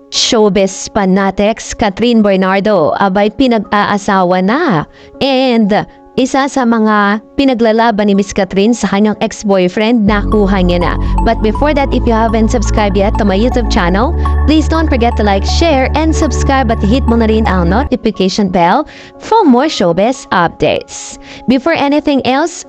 Showbiz fanatics Catherine Bernardo abay pinag-aasawa na, and isa sa mga pinaglalaban ni Miss Catherine sa kanyang ex-boyfriend, nakuha niya na. But before that, if you haven't subscribed yet to my YouTube channel, please don't forget to like, share, and subscribe at hit mo na rin ang notification bell for more showbiz updates. Before anything else,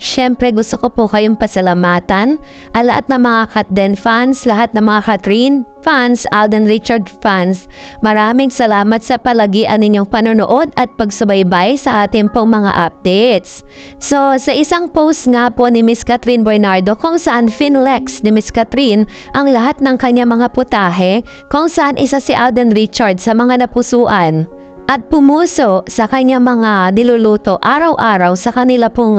syempre gusto ko po kayong pasalamatan lahat ng mga Katden fans, lahat ng mga Catherine fans, Alden Richard fans. Maraming salamat sa palagian ninyong panonood at pagsubaybay sa ating pong mga updates. So, sa isang post nga po ni Miss Catherine Bernardo kung saan finlex ni Miss Catherine ang lahat ng kanya mga putahe, kung saan isa si Alden Richard sa mga napusuan at pumuso sa kanya mga niluluto araw-araw sa kanila pong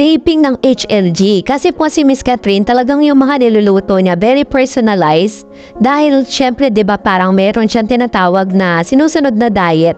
taping ng HLG. Kasi po si Miss Catherine talagang yung mga niluluto niya very personalized dahil syempre 'di ba parang meron siyang tinatawag na sinusunod na diet.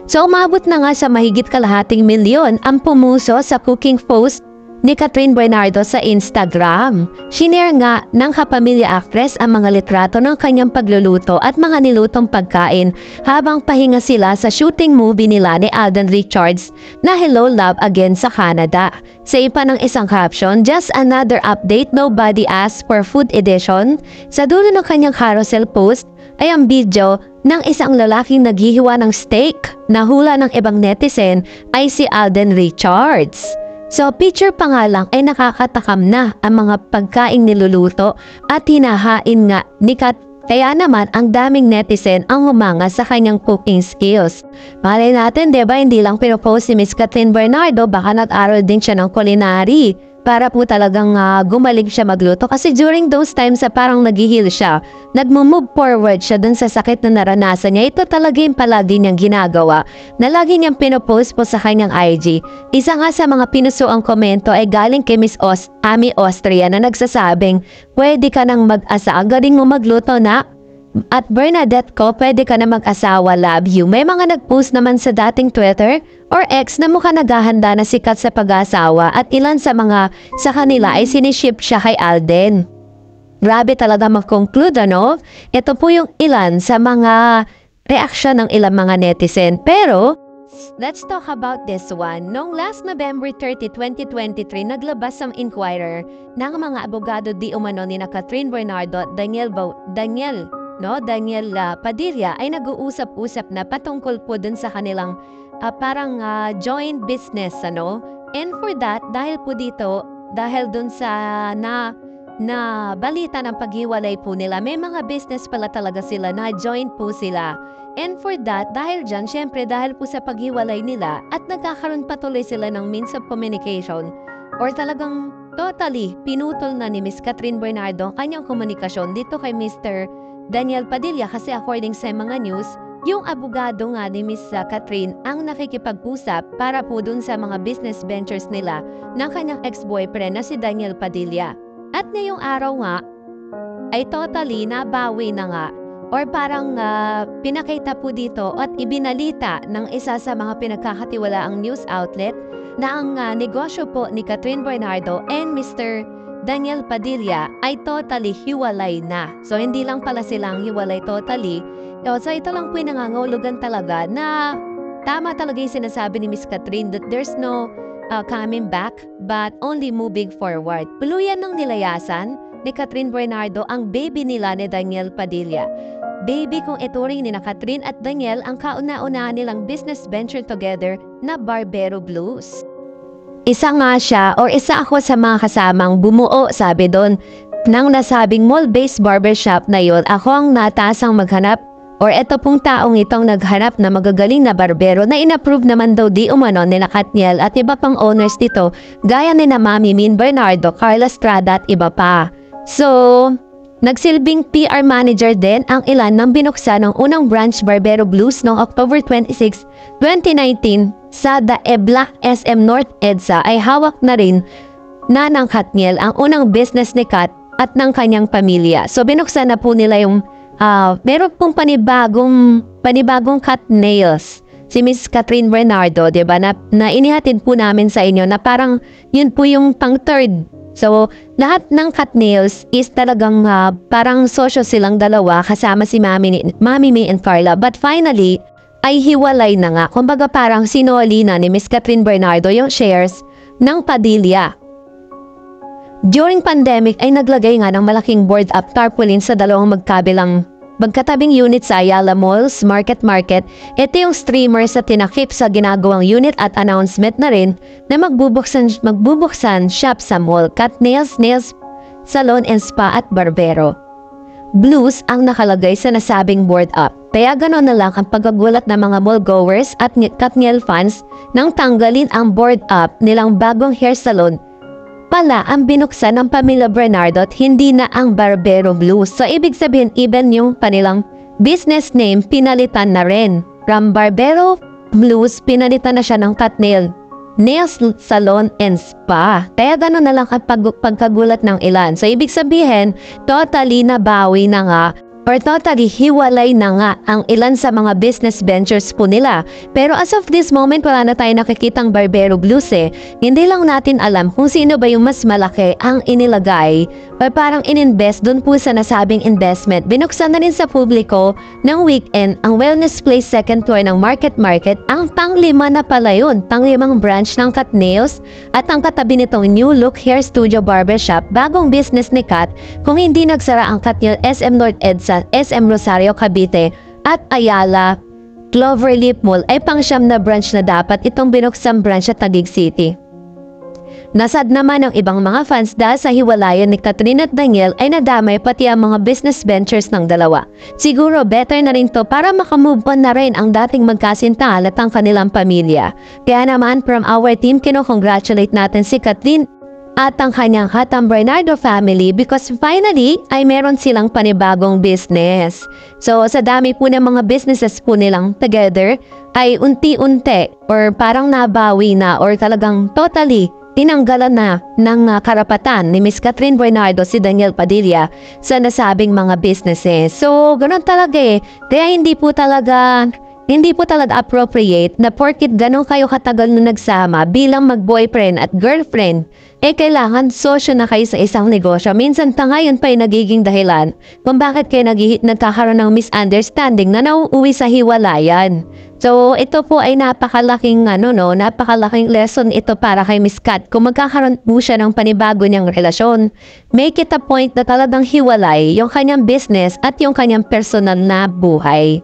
So umabot na nga sa mahigit kalahating milyon ang pumuso sa cooking post ni Catherine Bernardo sa Instagram. Shinare nga ng kapamilya actress ang mga litrato ng kanyang pagluluto at mga nilutong pagkain habang pahinga sila sa shooting movie nila ni Alden Richards na Hello Love Again sa Canada. Sa ipa ng isang caption, just another update, nobody asked for food edition. Sa dulo ng kanyang carousel post ay ang video ng isang lalaking naghihiwa ng steak na hula ng ibang netizen ay si Alden Richards. So, picture pa nga lang ay nakakatakam na ang mga pagkaing niluluto at hinahain nga ni Kat. Kaya naman ang daming netizen ang humanga sa kanyang cooking skills. Malay natin, diba, hindi lang pinopost si Miss Catherine Bernardo, baka nag-aral din siya ng culinary para po talagang gumaling siya magluto. Kasi during those times parang nag-heal siya, nag-move forward siya dun sa sakit na naranasan niya. Ito talaga yung palagi niyang ginagawa na lagi niyang pinopost po sa kanyang IG. Isa nga sa mga pinusuang komento ay galing kay Miss Ami Austria na nagsasabing, pwede ka nang mag-asa, galing mo magluto na. At Bernadette ko, pwede ka na mag-asawa, love you. May mga nag-post naman sa dating Twitter or X na mukha naghahanda na sikat sa pag-asawa at ilan sa mga sa kanila ay siniship siya kay Alden. Grabe talaga mag-conclude, ano? Ito po yung ilan sa mga reaksyon ng ilang mga netizen. Pero, let's talk about this one. Noong last November 30, 2023, naglabas ang Inquirer ng mga abogado di umano ni Catherine Bernardo at Daniel Padilla ay nag-uusap-usap na patungkol po dun sa kanilang parang joint business, ano? And for that, dahil po dito, dahil dun sa na balita ng paghiwalay po nila, may mga business pala talaga sila na joint po sila. And for that, dahil dyan, syempre dahil po sa paghiwalay nila at nagkakaroon patuloy sila ng means of communication or talagang totally pinutol na ni Miss Catherine Bernardo kanyang komunikasyon dito kay Mr. Daniel Padilla, kasi according sa mga news, yung abogado nga ni Miss Catherine ang nakikipag-usap para po dun sa mga business ventures nila ng kanyang ex-boyfriend na si Daniel Padilla. At ngayong araw nga, ay totally nabawi na nga or parang pinakita po dito at ibinalita ng isa sa mga pinagkakatiwalaang news outlet na ang negosyo po ni Catherine Bernardo and Mr. Daniel Padilla ay totally hiwalay na. So, hindi lang pala silang hiwalay totally. So, ito lang po yung nangangahulugan talaga na tama talaga yung sinasabi ni Miss Catherine that there's no coming back but only moving forward. Puluyan ng nilayasan ni Catherine Bernardo ang baby nila ni Daniel Padilla. Baby kung ituring ni Catherine at Daniel ang kauna-unahan nilang business venture together na Barbero Blues. Isa nga siya or isa ako sa mga kasamang bumuo, sabi doon, nang nasabing mall-based barbershop na yon. Ako ang natasang maghanap or eto pong taong itong naghanap na magagaling na barbero na inapprove naman daw di umano nila Katniel at iba pang owners dito gaya ni na Mami Min Bernardo, Carla Estrada at iba pa. So, nagsilbing PR manager din ang ilan ng binuksan ng unang branch Barbero Blues noong October 26, 2019 sa The Black SM North EDSA ay hawak na rin na ng Katniel ang unang business ni Kat at ng kanyang pamilya. So binuksan na po nila yung meron pong panibagong cut nails si Miss Catherine Bernardo, diba, na inihatid po namin sa inyo na parang yun po yung pang third So, lahat ng Katniels is talagang parang sosyo silang dalawa kasama si Mami May and Carla. But finally, ay hiwalay na nga. Kumbaga parang sinoli na ni Miss Catherine Bernardo yung shares ng Padilla. During pandemic ay naglagay nga ng malaking board up tarpaulin sa dalawang magkatabing unit sa Ayala Malls, Market. Ito yung streamer sa tinakip sa ginagawang unit at announcement na rin na magbubuksan shop sa mall, Katniels Nails Salon and Spa at Barbero. Blues ang nakalagay sa nasabing board up. Kaya gano'n na lang ang pagkagulat ng mga mall goers at Katniel fans nang tanggalin ang board up nilang bagong hair salon pala ang binuksan ng pamilya Bernardo at hindi na ang Barbero Blues. So ibig sabihin even yung kanilang business name pinalitan na rin. From Barbero Blues pinalitan na siya ng Katniel Nails Salon and Spa. Kaya gano'n na lang ang pagkagulat ng ilan. So ibig sabihin totally nabawi na nga or totally hiwalay na nga ang ilan sa mga business ventures po nila. Pero as of this moment, wala na tayo nakikitang Barbero Blues eh. Hindi lang natin alam kung sino ba yung mas malaki ang inilagay o parang ininvest dun po sa nasabing investment. Binuksan na rin sa publiko ng weekend ang Wellness Place second floor ng Market. Ang pang-5 na pala yun, pang-5 branch ng Katniels at ang katabi nitong New Look Hair Studio Barbershop, bagong business ni Kat kung hindi nagsara ang Katniel SM North EDSA, SM Rosario Cavite at Ayala Cloverleaf Mall ay pang-9 na branch na dapat itong binuksang branch sa Taguig City. Nasad naman ang ibang mga fans dahil sa hiwalayan ni Catherine at Daniel ay nadamay pati ang mga business ventures ng dalawa. Siguro better na rin to para makamove on na rin ang dating magkasintahan at ang kanilang pamilya. Kaya naman from our team kino-congratulate natin si Catherine at ang kanyang Hatang Bernardo family because finally ay meron silang panibagong business. So sa dami po ng mga businesses po nilang together ay unti-unti or parang nabawi na or talagang totally tinanggalan na ng karapatan ni Miss Catherine Bernardo si Daniel Padilla sa nasabing mga businesses. So ganoon talaga eh. Kaya hindi po talaga appropriate na porkit ganun kayo katagal na nagsama bilang mag-boyfriend at girlfriend, kailangan sosyo na kayo sa isang negosyo. Minsan ngayon pa yung nagiging dahilan kung bakit kayo nagkakaroon ng misunderstanding na nauuwi sa hiwalayan. So, ito po ay napakalaking lesson ito para kay Miss Kat. Kung magkakaroon po siya ng panibago niyang relasyon, make it a point na talagang hiwalay yung kanyang business at yung kanyang personal na buhay.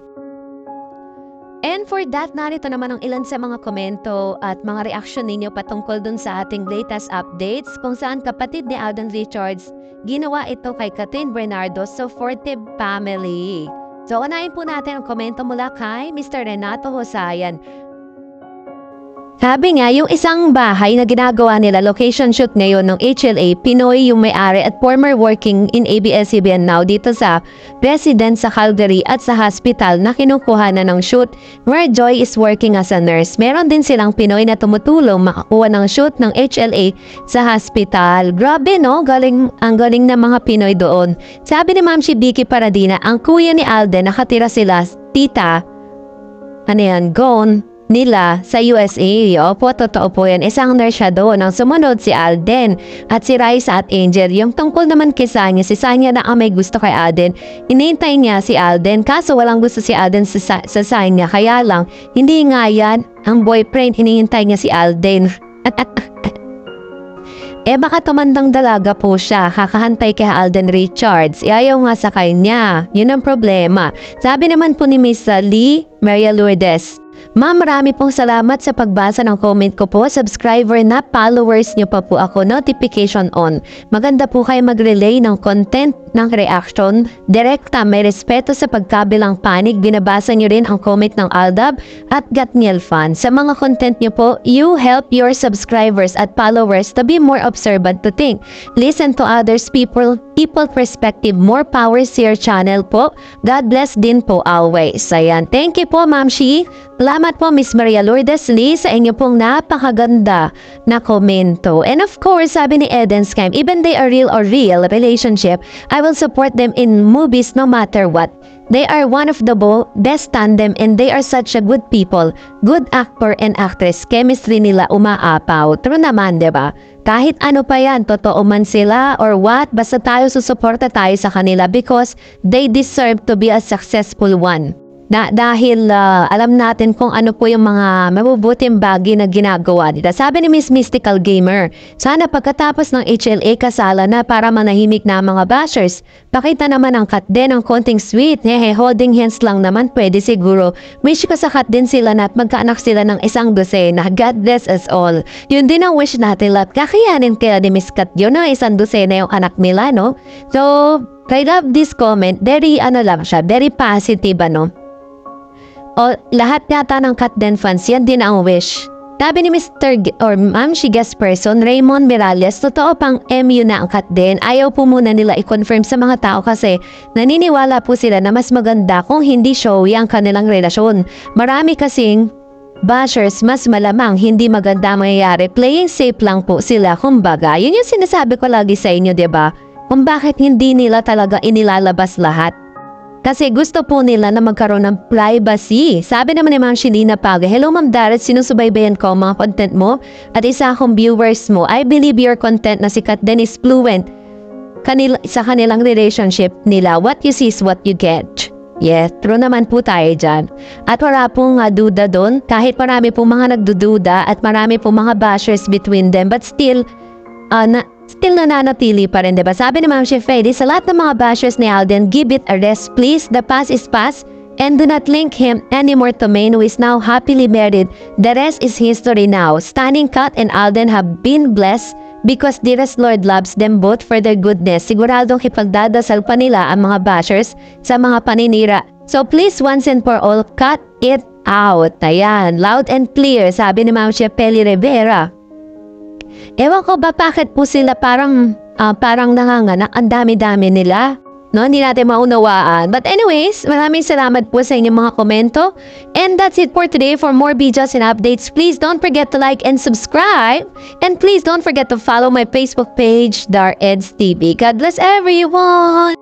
And for that, narito naman ang ilan sa mga komento at mga reaction ninyo patungkol dun sa ating latest updates kung saan kapatid ni Alden Richards ginawa ito kay Catherine Bernardo supportive family. So, unahin po natin ang komento mula kay Mr. Renato Hosayan. Sabi nga, yung isang bahay na ginagawa nila, location shoot ngayon ng HLA, Pinoy yung may-ari at former working in ABS-CBN now dito sa resident sa Calgary at sa hospital na kinukuha na ng shoot where Joy is working as a nurse. Meron din silang Pinoy na tumutulong makakuha ng shoot ng HLA sa hospital. Grabe no, ang galing ng mga Pinoy doon. Sabi ni Ma'am Vicky Paradina, ang kuya ni Alden nakatira sila, tita, Gon, nila sa USA. Opo, totoo po yan. Isang nurse siya doon. Ang sumunod si Alden at si Raisa at Angel. Yung tungkol naman kay Sanya, si Sanya na may gusto kay Alden. Hinihintay niya si Alden kaso walang gusto si Alden sa Sanya. Kaya lang, hindi nga yan ang boyfriend. Hinihintay niya si Alden. Baka tumandang dalaga po siya, kakahantay kay Alden Richards. Ayaw nga sa kanya. Yun ang problema. Sabi naman po ni Miss Lee Maria Lourdes, Ma'am, marami pong salamat sa pagbasa ng comment ko po. Subscriber na, followers niyo pa po ako, notification on. Maganda po kayo mag-relay ng content ng reaction. Direkta, may respeto sa pagkabilang panig. Binabasa niyo rin ang comment ng Aldab at Gatniel fan. Sa mga content niyo po, you help your subscribers at followers to be more observant to think. Listen to others people perspective. More power sa your channel po. God bless din po always. Ayan. Thank you po, Ma'am Shi. Salamat Salamat po Miss Maria Lourdes Lee sa inyo pong napakaganda na komento. And of course, sabi ni Eden Skime, even they are real or real relationship, I will support them in movies no matter what. They are one of the best tandem and they are such a good people. Good actor and actress. Chemistry nila umaapaw. True naman, diba? Kahit ano pa yan, totoo man sila or what, basta tayo susuporta tayo sa kanila because they deserve to be a successful one. Dahil alam natin kung ano po yung mga mabubuting bagay na ginagawa nila. Sabi ni Miss Mystical Gamer, sana pagkatapos ng HLA kasala na para manahimik na mga bashers. Pakita naman ang cut din ng konting sweet. Holding hands lang naman pwede siguro. Wish ko sa cut din sila na at magkaanak sila ng isang dosena. God bless us all. Yun din ang wish natin lahat. Kakayanin kaya ni Miss Kat yun na isang dosena yung anak nila, no? So, I love this comment. Very, lang siya, very positive, O, lahat yata ng Kat Den fans, yan din ang wish. Sabi ni Mr. or Ma'am she guest person, Raymond Miralles, totoo pang MU na ang Kat Den. Ayaw po muna nila i-confirm sa mga tao kasi naniniwala po sila na mas maganda kung hindi showy ang kanilang relasyon. Marami kasing bashers, mas malamang hindi maganda mangyayari. Playing safe lang po sila, kumbaga. Yun yung sinasabi ko lagi sa inyo, diba? Kung bakit hindi nila talaga inilalabas lahat. Kasi gusto po nila na magkaroon ng privacy. Sabi naman ni Ma'am Shelina Paga, hello Ma'am Darret, sinusubaybayan ko ang mga content mo at isa akong viewers mo. I believe your content na si Kat Den is fluent sa kanilang relationship nila. What you see is what you get. Yes, true naman po tayo dyan. At wala pong duda doon, kahit marami pong mga nagdududa at marami pong mga bashers between them, but still nananatili pa rin, diba? Sabi ni Ma'am Chef Freddy, sa lahat ng mga bashers ni Alden, give it a rest, please. The past is past and do not link him anymore to Maine, who is now happily married. The rest is history now. Stunning Kat and Alden have been blessed because dearest Lord loves them both for their goodness. Siguradong ipagdadasal pa nila ang mga bashers sa mga paninira. So please, once and for all, cut it out. Ayan, loud and clear, sabi ni Ma'am Chef Peli Rivera. Ewan ko ba bakit po sila parang nanganganak, ang dami-dami nila. No, hindi natin maunawaan. But anyways, maraming salamat po sa inyong mga komento. And that's it for today. For more videos and updates, please don't forget to like and subscribe. And please don't forget to follow my Facebook page, Dar Eds TV. God bless everyone!